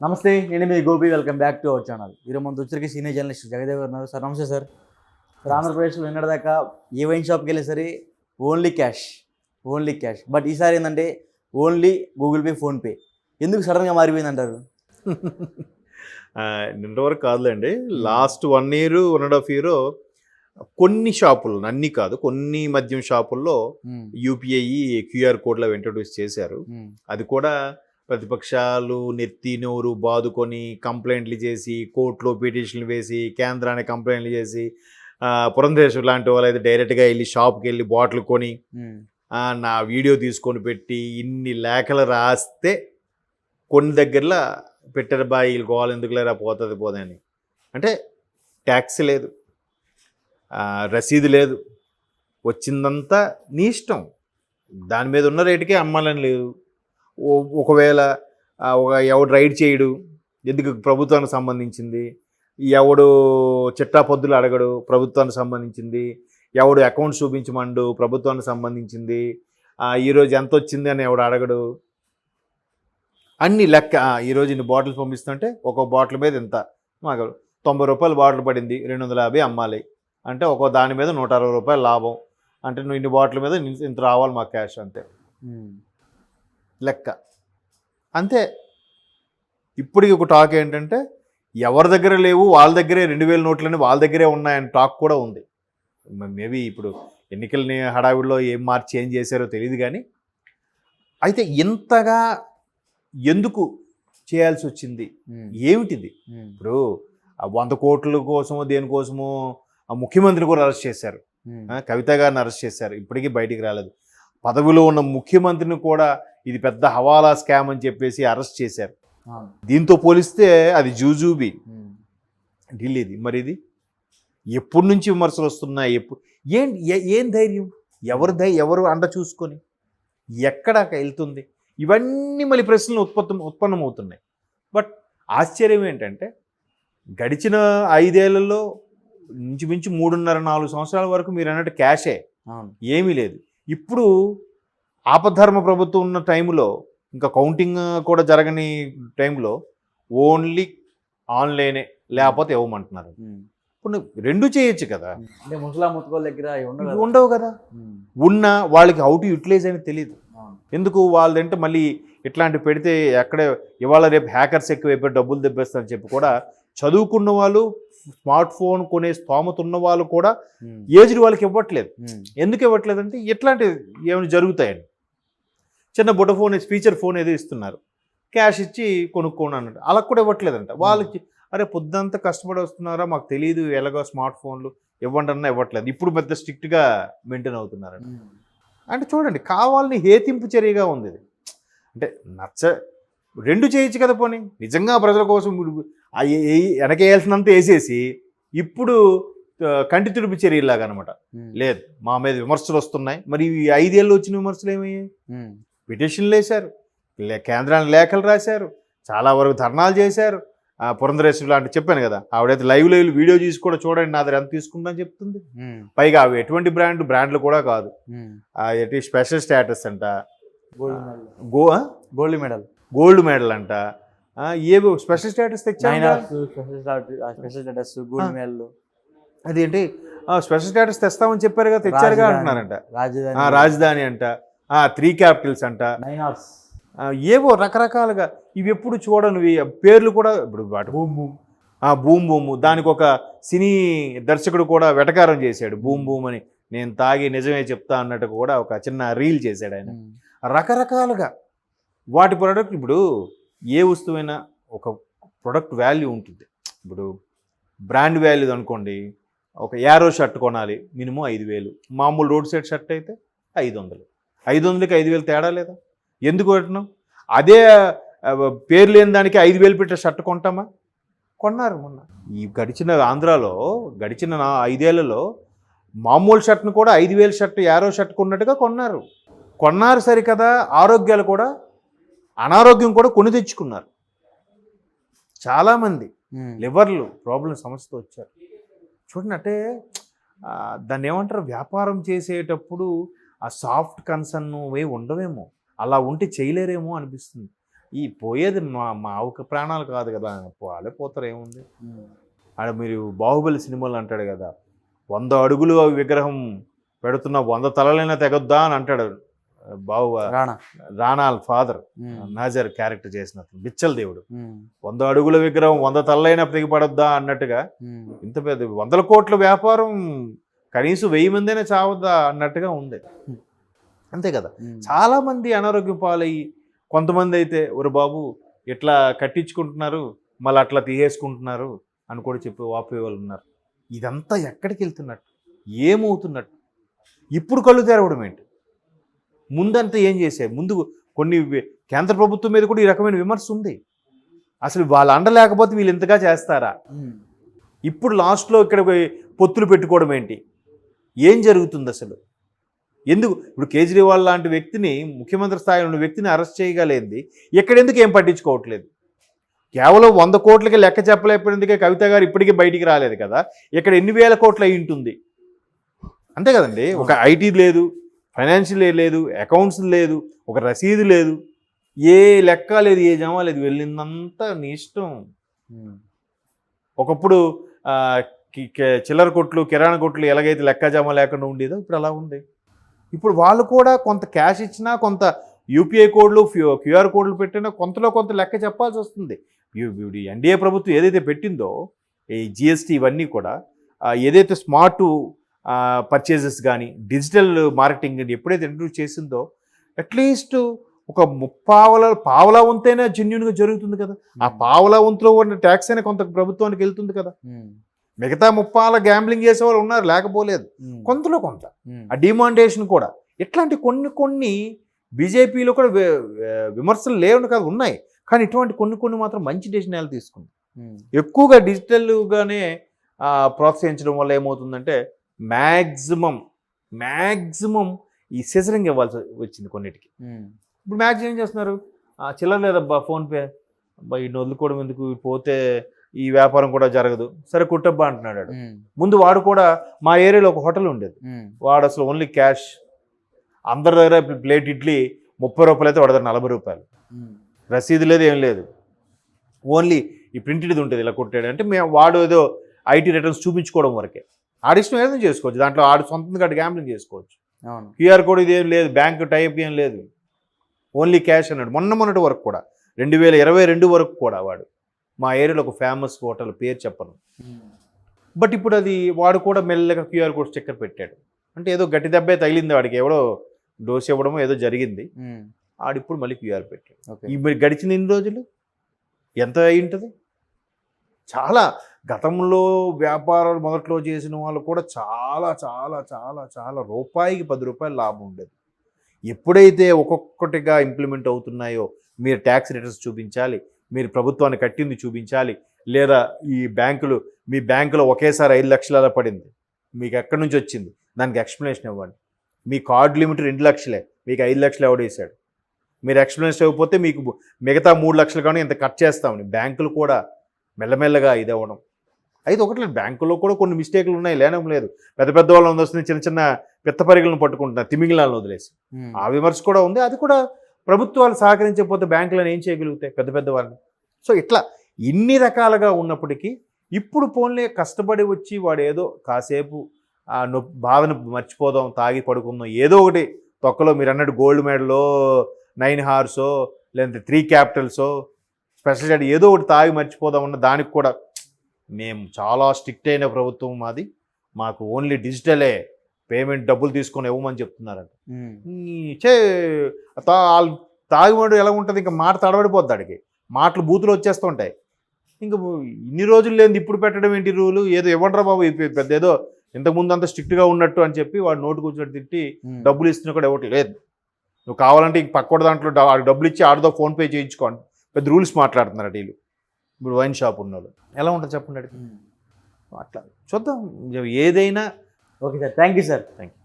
నమస్తే, నేను మీ Gopi. Welcome back to our channel. ఈరోజు మన వచ్చరికి సీనియర్ జర్నలిస్ట్ జగదేవ్ గారు ఉన్నారు. సార్ నమస్తే సార్. సార్ ఆంధ్రప్రదేశ్లో నిన్నటిదాకా ఏ వైన్ షాప్కి వెళ్ళి సరే ఓన్లీ క్యాష్. బట్ ఈసారి ఏంటంటే ఓన్లీ గూగుల్ పే, ఫోన్పే. ఎందుకు సడన్గా మారిపోయింది అంటారు? నిన్న వరకు కాదులేండి. లాస్ట్ 1 year 1.5 year కొన్ని షాపులు, అన్నీ కాదు, కొన్ని మద్యం షాపుల్లో యూపీఐ క్యూఆర్ కోడ్లు ఇంట్రడ్యూస్ చేశారు. అది కూడా ప్రతిపక్షాలు నెత్తి నోరు బాదుకొని కంప్లైంట్లు చేసి, కోర్టులో పిటిషన్లు వేసి, కేంద్రానికి కంప్లైంట్లు చేసి, పురంధేశ్వర్ లాంటి వాళ్ళు అయితే డైరెక్ట్గా వెళ్ళి షాప్కి వెళ్ళి బాటిల్ కొని నా వీడియో తీసుకొని పెట్టి ఇన్ని లేఖలు రాస్తే కొన్ని దగ్గరలో పెట్టారు. బాయ్ గోవాలి ఎందుకు లేరా, పోతుంది పోదని. అంటే ట్యాక్స్ లేదు, రసీదు లేదు, వచ్చిందంతా నీ ఇష్టం, దాని మీద ఉన్న రేటుకే అమ్మాలని లేదు. ఒకవేళ ఎవడు రైడ్ చేయడు, ఎందుకు ప్రభుత్వానికి సంబంధించింది, ఎవడు చిట్టాపొద్దులు అడగడు, ప్రభుత్వానికి సంబంధించింది, ఎవడు అకౌంట్ చూపించమండు, ప్రభుత్వానికి సంబంధించింది, ఈరోజు ఎంత వచ్చింది అని ఎవడు అడగడు, అన్ని లెక్క. ఈరోజు ఇన్ని బాటిల్స్ పంపిస్తుంటే ఒక బాటిల్ మీద ఎంత, మాకు 90 రూపాయలు బాటిల్ పడింది, 250 అమ్మాలి అంటే ఒక దాని మీద 160 రూపాయలు లాభం. అంటే నువ్వు ఇన్ని బాటిల్ మీద ఇంత రావాలి మాకు క్యాష్, అంతే లెక్క, అంతే. ఇప్పటికి ఒక టాక్ ఏంటంటే ఎవరి దగ్గర లేవు, వాళ్ళ దగ్గరే 2000 నోట్లని వాళ్ళ దగ్గరే ఉన్నాయని టాక్ కూడా ఉంది. మేబీ ఇప్పుడు ఎన్నికలని హడావిడిలో ఏం మార్చి ఏం చేశారో తెలియదు. కానీ అయితే ఇంతగా ఎందుకు చేయాల్సి వచ్చింది, ఏమిటిది? ఇప్పుడు 100 కోట్ల కోసమో దేనికోసమో ముఖ్యమంత్రిని కూడా అరెస్ట్ చేశారు, కవిత గారిని అరెస్ట్ చేశారు, ఇప్పటికీ బయటికి రాలేదు. పదవిలో ఉన్న ముఖ్యమంత్రిని కూడా ఇది పెద్ద హవాలా స్కామ్ అని చెప్పేసి అరెస్ట్ చేశారు. దీంతో పోలిస్తే అది జూజూబీ ఢిల్లీది. మరి ఇది ఎప్పటి నుంచి విమర్శలు వస్తున్నాయి? ఏం ధైర్యం? ఎవరు అండ చూసుకొని ఎక్కడ వెళ్తుంది? ఇవన్నీ మళ్ళీ ప్రశ్నలు ఉత్పన్నమవుతున్నాయి. బట్ ఆశ్చర్యం ఏంటంటే గడిచిన 5 ఏళ్లలో ఇంచుమించు 3.5-4 సంవత్సరాల వరకు మీరు అన్నట్టు క్యాషే, ఏమీ లేదు. ఇప్పుడు ఆపద్ధర్మ ప్రభుత్వం ఉన్న టైంలో, ఇంకా కౌంటింగ్ కూడా జరగని టైంలో ఓన్లీ ఆన్లైనే, లేకపోతే ఇవ్వమంటున్నారు. ఇప్పుడు రెండు చేయొచ్చు కదా. అంటే ముసలా ముత్తుకోళ్ళ దగ్గర ఉండవు కదా. ఉన్న వాళ్ళకి హౌ టు యూటిలైజ్ అని తెలియదు. ఎందుకు వాళ్ళంటే మళ్ళీ ఇట్లాంటివి పెడితే ఎక్కడే ఇవాళ రేపు హ్యాకర్స్ ఎక్కువైపోయి డబ్బులు దెబ్బేస్తారని చెప్పి కూడా చదువుకున్న వాళ్ళు, స్మార్ట్ ఫోన్ కొనే స్తోమత ఉన్న వాళ్ళు కూడా ఏజ్డ్ వాళ్ళకి ఇవ్వట్లేదు. ఎందుకు ఇవ్వట్లేదు అంటే ఇట్లాంటివి ఏమైనా జరుగుతాయని. చిన్న బుట్ట ఫోన్, ఫీచర్ ఫోన్ ఏదో ఇస్తున్నారు, క్యాష్ ఇచ్చి కొనుక్కోండి అన్నట్టు, అలా కూడా ఇవ్వట్లేదంట. వాళ్ళకి అరే పొద్దుంతా కష్టపడి వస్తున్నారా, మాకు తెలియదు ఎలాగో స్మార్ట్ ఫోన్లు ఇవ్వండి అన్నా ఇవ్వట్లేదు. ఇప్పుడు పెద్ద స్ట్రిక్ట్గా మెయింటైన్ అవుతున్నారంట. అంటే చూడండి, కావాలని హేతింపు చర్యగా ఉంది ఇది. అంటే రెండు చేయొచ్చు కదా. పోనీ నిజంగా ప్రజల కోసం వెనకేయాల్సినంత వేసేసి ఇప్పుడు కంటి తుడుపు చర్యలాగా అనమాట. లేదు, మా మీద విమర్శలు వస్తున్నాయి. మరి ఈ 5 ఏళ్ళు వచ్చిన విమర్శలు ఏమయ్యాయి? పిటిషన్లు వేశారు, కేంద్రానికి లేఖలు రాశారు, చాలా వరకు ధర్నాలు చేశారు. పురంధరేశ్వరి లాంటి చెప్పాను కదా, ఆవిడైతే లైవ్ వీడియో చేసి కూడా చూడండి నా దగ్గర ఎంత తీసుకుందని చెప్తుంది. పైగా అవి ఎటువంటి బ్రాండ్లు కూడా కాదు, ఎటు స్పెషల్ స్టేటస్ అంట, గోల్డ్ మెడల్ అంట, ఏవో స్పెషల్ స్టేటస్ తెచ్చారు. అదేంటి స్పెషల్ స్టేటస్ తెస్తామని చెప్పారు కదా, తెచ్చారుగా అంటున్నారంట. రాజధాని అంట, 3 capitals అంట, ఏవో రకరకాలుగా. ఇవి ఎప్పుడు చూడనివి పేర్లు కూడా. ఇప్పుడు బూమ్ బూమ్ దానికి ఒక సినీ దర్శకుడు కూడా వెటకారం చేశాడు, బూమ్ బూమ్ అని. నేను తాగి నిజమే చెప్తా అన్నట్టు కూడా ఒక చిన్న రీల్ చేశాడు ఆయన. రకరకాలుగా వాటి ప్రోడక్ట్. ఇప్పుడు ఏ వస్తువైనా ఒక ప్రొడక్ట్ వాల్యూ ఉంటుంది. ఇప్పుడు బ్రాండ్ వాల్యూ అనుకోండి, ఒక యారో షర్ట్ కొనాలి మినిమం 5,000, మామూలు రోడ్ సైడ్ షర్ట్ అయితే 500. 500కి 5,000 తేడా లేదా? ఎందుకు పెట్టినాం? అదే పేరు లేని దానికి 5,000 పెట్టే షర్ట్ కొంటామా? కొన్నారు. మొన్న ఈ ఆంధ్రాలో గడిచిన 5 ఏళ్లలో మామూలు షర్ట్ను కూడా 5,000 షర్ట్, యారో షర్ట్ కొన్నట్టుగా కొన్నారు సరికదా. ఆరోగ్యాలు కూడా, అనారోగ్యం కూడా కొని తెచ్చుకున్నారు చాలామంది. లివర్లు ప్రాబ్లం సమస్యతో వచ్చారు. చూడండి, అంటే దాన్ని ఏమంటారు, వ్యాపారం చేసేటప్పుడు ఆ సాఫ్ట్ కన్సర్న్ ఉండవేమో, అలా ఉంటే చేయలేరేమో అనిపిస్తుంది. ఈ పోయేది మా ఒక ప్రాణాలు కాదు కదా, వాళ్ళే పోతారు, ఏముంది. ఆడ మీరు బాహుబలి సినిమాలు అంటాడు కదా, 100 అడుగులు విగ్రహం పెడుతున్న 100 తలలైనా తెగొద్దా అని అంటాడు రాణా ఫాదర్ నాజర్ క్యారెక్టర్ చేసిన బిచ్చల దేవుడు. 100 అడుగుల విగ్రహం 100 తలలైనా తెగిపడొద్దా అన్నట్టుగా ఇంత పెద్ద 100 కోట్ల వ్యాపారం కనీసం 1000 మందైనా చావద్దా అన్నట్టుగా ఉంది. అంతే కదా. చాలామంది అనారోగ్యం పాలయ్యి, కొంతమంది అయితే ఒరు బాబు ఇట్లా కట్టించుకుంటున్నారు మళ్ళీ అట్లా తీసేసుకుంటున్నారు అని కూడా చెప్పి వాపే వాళ్ళు ఉన్నారు. ఇదంతా ఎక్కడికి వెళ్తున్నట్టు, ఏమవుతున్నట్టు? ఇప్పుడు కళ్ళు తెరవడం ఏంటి? ముందంతా ఏం చేశారు? ముందు కొన్ని కేంద్ర ప్రభుత్వం మీద కూడా ఈ రకమైన విమర్శ ఉంది. అసలు వాళ్ళు అండలేకపోతే వీళ్ళు ఇంతగా చేస్తారా? ఇప్పుడు లాస్ట్లో ఇక్కడ పొత్తులు పెట్టుకోవడం ఏంటి? ఏం జరుగుతుంది అసలు? ఎందుకు ఇప్పుడు కేజ్రీవాల్ లాంటి వ్యక్తిని, ముఖ్యమంత్రి స్థాయిలో ఉన్న వ్యక్తిని అరెస్ట్ చేయగలేంది ఎక్కడెందుకు ఏం పట్టించుకోవట్లేదు? కేవలం 100 కోట్లకి లెక్క చెప్పలేకపోయినందుకే కవిత గారు ఇప్పటికీ బయటికి రాలేదు కదా. ఇక్కడ ఎన్ని వేల కోట్లు అయి ఉంటుంది? అంతే కదండి. ఒక ఐటీ లేదు, ఫైనాన్షియల్ లేదు, అకౌంట్స్ లేదు, ఒక రసీదు లేదు, ఏ లెక్క లేదు, ఏ జమా లేదు, వెళ్ళిందంతా నీ ఇష్టం. ఒకప్పుడు చిల్లర కొట్లు, కిరాణా కొట్లు ఎలాగైతే లెక్క జమ లేకుండా ఉండేదో ఇప్పుడు అలా ఉంది. ఇప్పుడు వాళ్ళు కూడా కొంత క్యాష్ ఇచ్చినా, కొంత యూపీఐ కోడ్లు, క్యూఆర్ కోడ్లు పెట్టినా కొంతలో కొంత లెక్క చెప్పాల్సి వస్తుంది. ఎన్డీఏ ప్రభుత్వం ఏదైతే పెట్టిందో ఈ జిఎస్టీ ఇవన్నీ కూడా, ఏదైతే స్మార్ట్ పర్చేజెస్ కానీ డిజిటల్ మార్కెటింగ్ ఎప్పుడైతే ఇంట్రడ్యూస్ చేసిందో అట్లీస్ట్ ఒక పావలా వంతైనా జెన్యున్గా జరుగుతుంది కదా. ఆ పావలా వంతులో ఉన్న ట్యాక్స్ అయినా కొంత ప్రభుత్వానికి వెళ్తుంది కదా. మిగతా 30 గ్యాంబ్లింగ్ చేసే వాళ్ళు ఉన్నారు, లేకపోలేదు. కొంతలో కొంత ఆ డిమాండేషన్ కూడా, ఇట్లాంటి కొన్ని బీజేపీలో కూడా విమర్శలు లేవు కాదు, ఉన్నాయి. కానీ ఇటువంటి కొన్ని మాత్రం మంచి డెసిషన్లు తీసుకుంది. ఎక్కువగా డిజిటల్గానే ప్రోత్సహించడం వల్ల ఏమవుతుందంటే మ్యాక్సిమం ఈ సెజరింగ్ ఇవ్వాల్సి వచ్చింది కొన్నిటికి. ఇప్పుడు మ్యాక్సిమం ఏం చేస్తున్నారు? చిల్లర లేదబ్బా, ఫోన్పే అబ్బా, ఈ వదులుకోవడం ఎందుకు, పోతే ఈ వ్యాపారం కూడా జరగదు, సరే కుట్టబ్బా అంటున్నాడు. ముందు వాడు కూడా, మా ఏరియాలో ఒక హోటల్ ఉండేది, వాడు అసలు ఓన్లీ క్యాష్. అందరి దగ్గర ప్లేట్ ఇడ్లీ 30 రూపాయలు అయితే వాడి దగ్గర 40 రూపాయలు, రసీదు లేదు, ఏం లేదు, ఓన్లీ ఈ ప్రింటెడ్ ఉంటుంది ఇలా కుట్టాడు అంటే. వాడు ఏదో ఐటీ రిటర్న్స్ చూపించుకోవడం వరకే, ఆడిష్టం ఏదైనా చేసుకోవచ్చు, దాంట్లో ఆడు సొంతంగా గ్యాంబ్లింగ్ చేసుకోవచ్చు. క్యూఆర్ కోడ్ ఇది ఏం లేదు, బ్యాంక్ టైప్ ఏం లేదు, ఓన్లీ క్యాష్ అన్నాడు. మొన్నటి వరకు కూడా 2022 వరకు కూడా వాడు మా ఏరియాలో ఒక ఫేమస్ హోటల్, పేరు చెప్పను, బట్ ఇప్పుడు అది వాడు కూడా మెల్లగా క్యూఆర్ కోడ్ స్టిక్కర్ పెట్టాడు. అంటే ఏదో గట్టి దెబ్బే తగిలింది వాడికి, ఎవడో డోస్ ఇవ్వడమో ఏదో జరిగింది, ఆడిప్పుడు మళ్ళీ క్యూఆర్ పెట్టాడు. ఈ గడిచిన ఇన్ని రోజులు ఎంత అయి ఉంటుంది? చాలా గతంలో వ్యాపారాలు మొదట్లో చేసిన వాళ్ళు కూడా చాలా చాలా చాలా చాలా రూపాయికి 10 రూపాయలు లాభం ఉండేది. ఎప్పుడైతే ఒక్కొక్కటిగా ఇంప్లిమెంట్ అవుతున్నాయో, మీరు ట్యాక్స్ రిటర్న్స్ చూపించాలి, మీరు ప్రభుత్వాన్ని కట్టింది చూపించాలి, లేదా ఈ బ్యాంకులు, మీ బ్యాంకులో ఒకేసారి 5 లక్షల పడింది, మీకు ఎక్కడి నుంచి వచ్చింది, దానికి ఎక్స్ప్లెనేషన్ ఇవ్వండి. మీ కార్డు లిమిట్ 2 లక్షలే, మీకు 5 లక్షలు ఎవడేసాడు, మీరు ఎక్స్ప్లెనేషన్ ఇవ్వకపోతే మీకు మిగతా 3 లక్షలు కానీ ఇంత కట్ చేస్తామని బ్యాంకులు కూడా మెల్లమెల్లగా ఇది అవ్వడం. అయితే ఒకటి, బ్యాంకుల్లో కూడా కొన్ని మిస్టేక్లు ఉన్నాయి, లేనం లేదు. పెద్ద వాళ్ళని వస్తుంది, చిన్న పిత్త పరిగలను పట్టుకుంటున్నారు, తిమింగిలాలను వదిలేసి, ఆ విమర్శ కూడా ఉంది. అది కూడా ప్రభుత్వాలు సహకరించకపోతే బ్యాంకులను ఏం చేయగలుగుతాయి, పెద్ద వాళ్ళని. సో ఇట్లా ఇన్ని రకాలుగా ఉన్నప్పటికీ ఇప్పుడు పోన్లే కష్టపడి వచ్చి వాడు ఏదో కాసేపు బాధను మర్చిపోదాం, తాగి పడుకుందాం, ఏదో ఒకటి తొక్కలో మీరు అన్నట్టు గోల్డ్ మెడలో 9 హార్సో లేదంటే 3 క్యాపిటల్సో స్పెషల్ స్టడీ ఏదో ఒకటి తాగి మర్చిపోదాం అన్న దానికి కూడా మేము చాలా స్ట్రిక్ట్ అయిన ప్రభుత్వం మాది, మాకు ఓన్లీ డిజిటలే పేమెంట్, డబ్బులు తీసుకొని ఇవ్వమని చెప్తున్నారంట. తాగివాడు ఎలా ఉంటుంది, ఇంకా మాట తడబడిపోద్ది, అడిగి మాటలు బూతులు వచ్చేస్తుంటాయి. ఇంకా ఇన్ని రోజులు లేని ఇప్పుడు పెట్టడం ఏంటి రూలు, ఏదో ఇవ్వండిరా బాబు, పెద్ద ఏదో ఇంతకుముందు అంత స్ట్రిక్ట్గా ఉన్నట్టు అని చెప్పి వాడు నోటు కూర్చొని తిట్టి డబ్బులు ఇస్తున్నా కూడా ఇవ్వట్లేదు. లేదు, నువ్వు కావాలంటే ఇంక పక్కన దాంట్లో డబ్బులు ఇచ్చి ఆడదో ఫోన్పే చేయించుకోండి, పెద్ద రూల్స్ మాట్లాడుతున్నారు వీళ్ళు. ఇప్పుడు వైన్ షాప్ ఉన్నోళ్ళు ఎలా ఉంటుంది చెప్పండి, అట్లా చూద్దాం ఏదైనా. Okay sir, thank you sir. Thank you.